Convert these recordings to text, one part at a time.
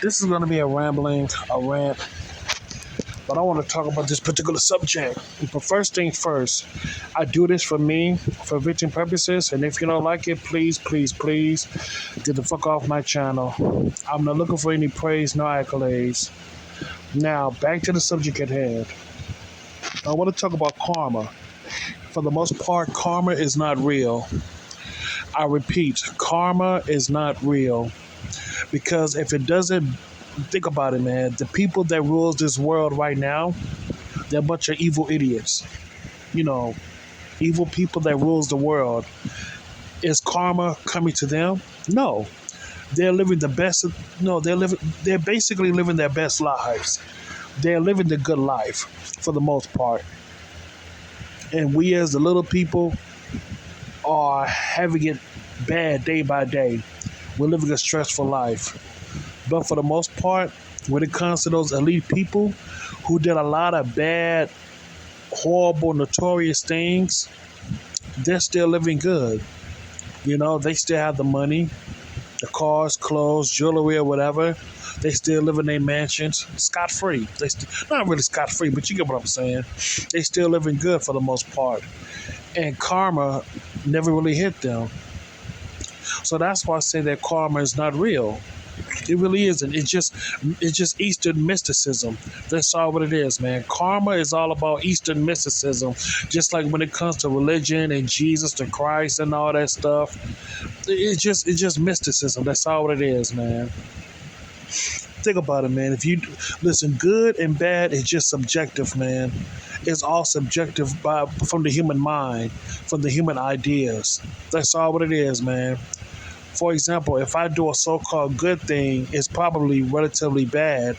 This is going to be a rant, but I want to talk about this particular subject. But first thing first, I do this for me, for victim purposes, and if you don't like it, please, get the fuck off my channel. I'm not looking for any praise, no accolades. Now, back to the subject at hand. I want to talk about karma. For the most part, karma is not real. I repeat, karma is not real. Because if it doesn't, think about it, man. The people that rules this world right now, they're a bunch of evil idiots. You know, evil people that rules the world. Is karma coming to them? No. They're living the best. No, they're basically living their best lives. They're living the good life for the most part. And we as the little people are having it bad day by day. We're living a stressful life. But for the most part, when it comes to those elite people who did a lot of bad, horrible, notorious things, they're still living good. You know, they still have the money, the cars, clothes, jewelry, or whatever. They still live in their mansions scot free. Not really scot free, but you get what I'm saying. They still living good for the most part. And karma never really hit them. So that's why I say that karma is not real. It really isn't. It's just Eastern mysticism. That's all what it is, man. Karma is all about Eastern mysticism. Just like when it comes to religion and Jesus and Christ and all that stuff. It's just mysticism. That's all what it is, man. Think about it, man. If you listen, good and bad is just subjective, man. It's all subjective from the human mind, from the human ideas. That's all what it is, man. For example, if I do a so-called good thing, it's probably relatively bad.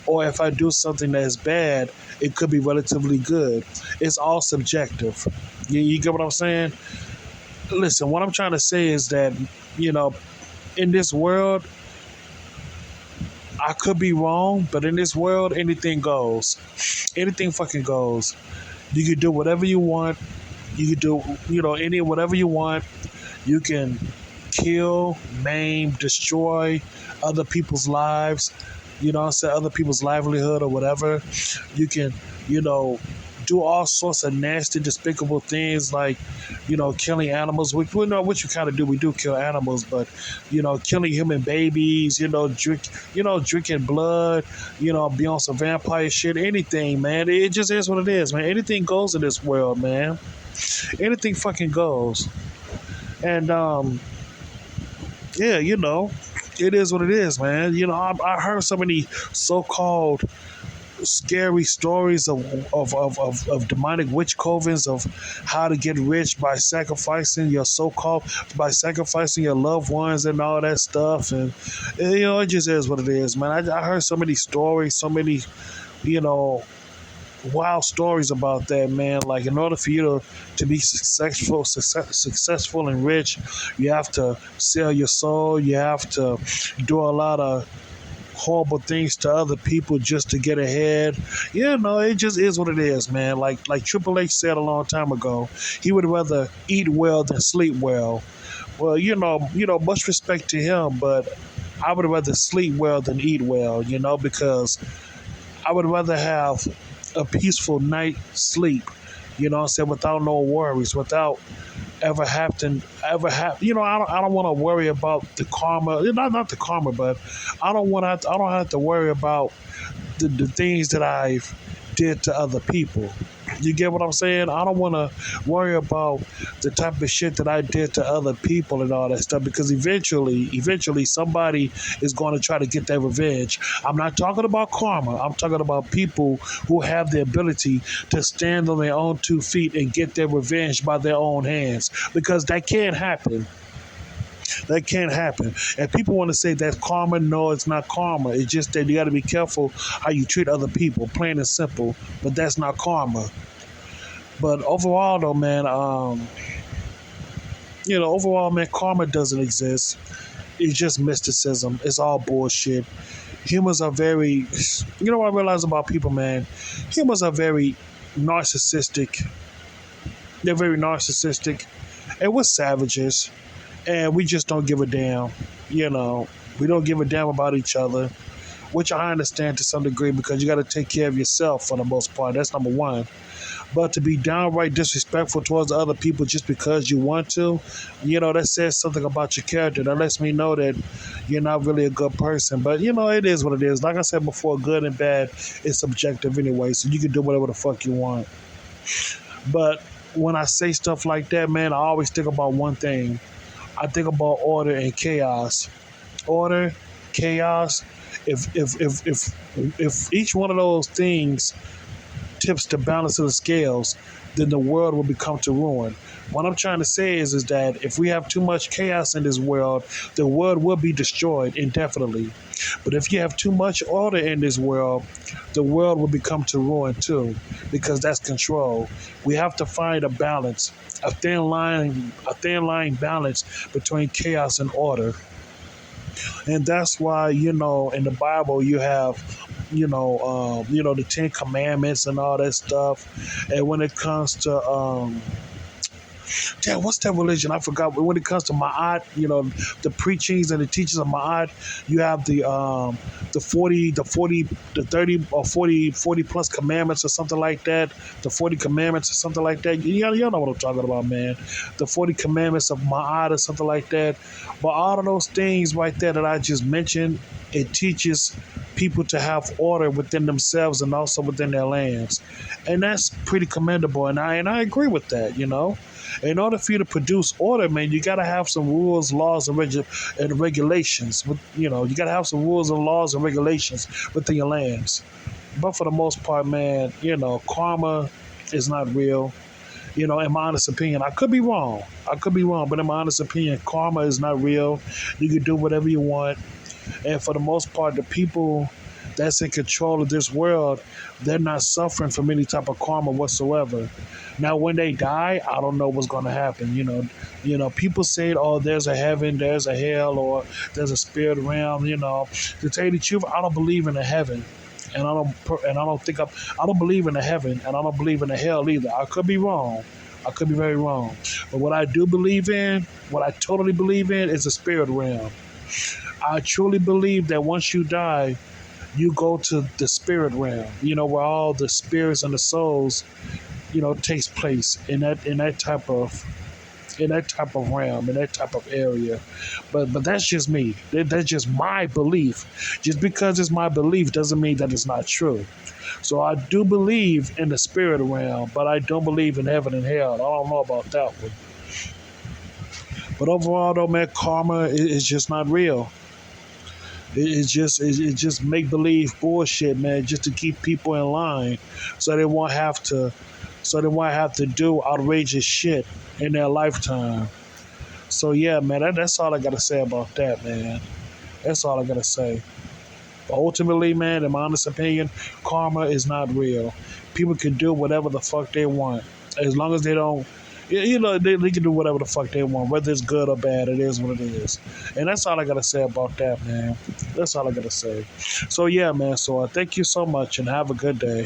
Or if I do something that's bad, it could be relatively good. It's all subjective. You get what I'm saying? Listen, what I'm trying to say is that, you know, in this world, I could be wrong, but in this world, anything goes. Anything fucking goes. You can do whatever you want. You can do, whatever you want. You can kill, maim, destroy other people's lives, other people's livelihood or whatever. You can, do all sorts of nasty, despicable things like, killing animals, which we know what you kind of do. We do kill animals, but, killing human babies, drinking blood, be on some vampire shit, anything, man. It just is what it is, man. Anything goes in this world, man. Anything fucking goes. And, yeah, it is what it is, man. I heard so many so-called scary stories of demonic witch covens of how to get rich by sacrificing your loved ones and all that stuff. And, it just is what it is, man. I heard so many stories, so many, wild stories about that, man. Like, in order for you to be successful and rich, you have to sell your soul. You have to do a lot of horrible things to other people just to get ahead. It just is what it is, man. Like Triple H said a long time ago, he would rather eat well than sleep well. Well, much respect to him, but I would rather sleep well than eat well, because I would rather have a peaceful night sleep, without no worries, without I don't want to worry about the karma, not the karma, but I don't have to worry about the things that I've did to other people. You get what I'm saying? I don't want to worry about the type of shit that I did to other people and all that stuff, because eventually somebody is going to try to get their revenge. I'm not talking about karma. I'm talking about people who have the ability to stand on their own 2 feet and get their revenge by their own hands, because that can't happen. That can't happen. And people want to say that's karma. No, it's not karma. It's just that you got to be careful how you treat other people, plain and simple. But that's not karma. But overall, though, man, karma doesn't exist. It's just mysticism. It's all bullshit. Humans are very, what I realize about people, man? Humans are very narcissistic. They're very narcissistic. And we're savages. And we just don't give a damn. You know, we don't give a damn about each other, which I understand to some degree because you got to take care of yourself for the most part. That's number one. But to be downright disrespectful towards the other people just because you want to, that says something about your character. That lets me know that you're not really a good person. But it is what it is. Like I said before, good and bad is subjective anyway. So you can do whatever the fuck you want. But when I say stuff like that, man, I always think about one thing. I think about order and chaos. Order, chaos. If each one of those things tips the balance of the scales, then the world will become to ruin. What I'm trying to say is that if we have too much chaos in this world, the world will be destroyed indefinitely. But if you have too much order in this world, the world will become to ruin too, because that's control. We have to find a balance, a thin line balance between chaos and order. And that's why in the Bible you have the Ten Commandments and all that stuff. And when it comes to damn, what's that religion? I forgot. When it comes to Ma'at, the preachings and the teachings of Ma'at, you have the 30 or 40 plus commandments or something like that. The 40 commandments or something like that. You know what I'm talking about, man. The 40 commandments of Ma'at or something like that. But all of those things right there that I just mentioned, it teaches people to have order within themselves and also within their lands. And that's pretty commendable. And I agree with that. In order for you to produce order, man, you got to have some rules, laws, and regulations. You got to have some rules and laws and regulations within your lands. But for the most part, man, karma is not real. In my honest opinion, I could be wrong. But in my honest opinion, karma is not real. You can do whatever you want. And for the most part, the people that's in control of this world, they're not suffering from any type of karma whatsoever. Now, when they die, I don't know what's going to happen. People say, "Oh, there's a heaven, there's a hell, or there's a spirit realm." To tell you the truth, I don't believe in a heaven, and I don't believe in a heaven, and I don't believe in a hell either. I could be wrong. I could be very wrong. But what I do believe in, what I totally believe in, is the spirit realm. I truly believe that once you die, you go to the spirit realm. Where all the spirits and the souls, takes place in that type of realm, in that type of area. But that's just me. That's just my belief. Just because it's my belief doesn't mean that it's not true. So I do believe in the spirit realm, but I don't believe in heaven and hell. I don't know about that one. But overall, though, man, karma is just not real. It's just make believe bullshit, man, just to keep people in line, so they won't have to do outrageous shit in their lifetime. So yeah, man, that's all I gotta say about that, man. That's all I gotta say. But ultimately, man, in my honest opinion, karma is not real. People can do whatever the fuck they want, as long as they don't. They can do whatever the fuck they want, whether it's good or bad. It is what it is, and that's all I gotta say about that, man. That's all I gotta say. So yeah, man. So thank you so much, and have a good day.